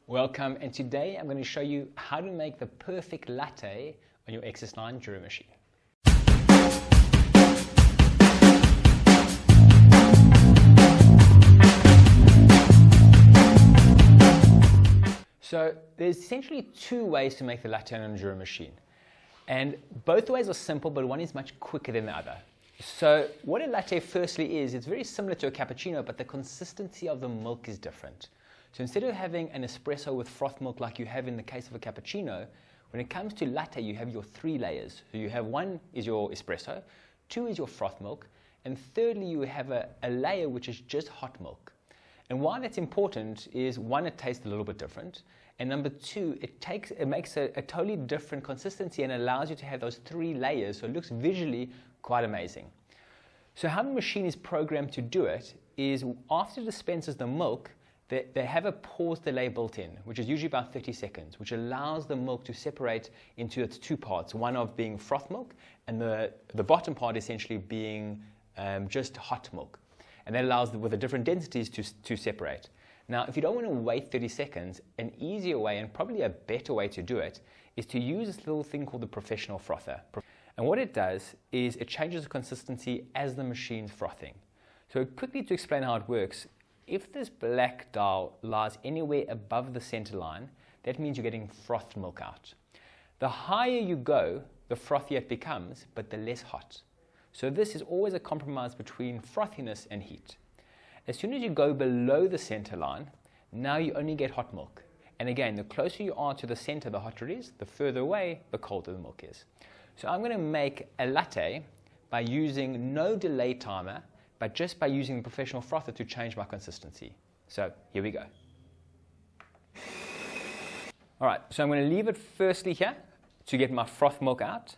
Welcome, and today I'm going to show you how to make the perfect latte on your XS9 Jura machine. So there's essentially two ways to make the latte on a Jura machine, and both ways are simple, but one is much quicker than the other. So what a latte firstly is, it's very similar to a cappuccino, but the consistency of the milk is different. So instead of having an espresso with froth milk like you have in the case of a cappuccino, when it comes to latte, you have your three layers. So you have one is your espresso, two is your froth milk, and thirdly, you have a layer which is just hot milk. And why that's important is, one, it tastes a little bit different, and number two, it makes a totally different consistency and allows you to have those three layers, so it looks visually quite amazing. So how the machine is programmed to do it is, after it dispenses the milk, they have a pause delay built in, which is usually about 30 seconds, which allows the milk to separate into its two parts, one of being froth milk and the bottom part essentially being just hot milk. And that allows, with the different densities, to separate. Now, if you don't want to wait 30 seconds, an easier way, and probably a better way to do it, is to use this little thing called the professional frother. And what it does is it changes the consistency as the machine's frothing. So quickly to explain how it works, if this black dial lies anywhere above the center line, that means you're getting frothed milk out. The higher you go, the frothier it becomes, but the less hot. So this is always a compromise between frothiness and heat. As soon as you go below the center line, now you only get hot milk. And again, the closer you are to the center, the hotter it is, the further away, the colder the milk is. So I'm going to make a latte by using no delay timer, but just by using the professional frother to change my consistency. So here we go. All right, so I'm going to leave it firstly here to get my froth milk out.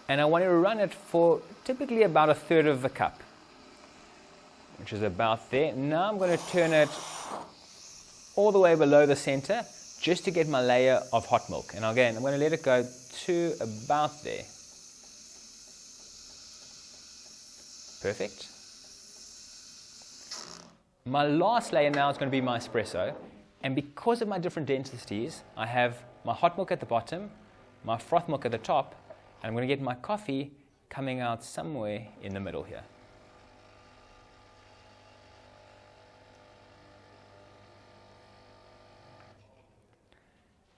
And I want to run it for typically about a third of the cup, which is about there. Now I'm going to turn it all the way below the center just to get my layer of hot milk. And again, I'm going to let it go to about there. Perfect. My last layer now is going to be my espresso. And because of my different densities, I have my hot milk at the bottom, my froth milk at the top, and I'm going to get my coffee coming out somewhere in the middle here.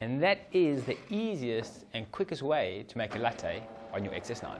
And that is the easiest and quickest way to make a latte on your XS9.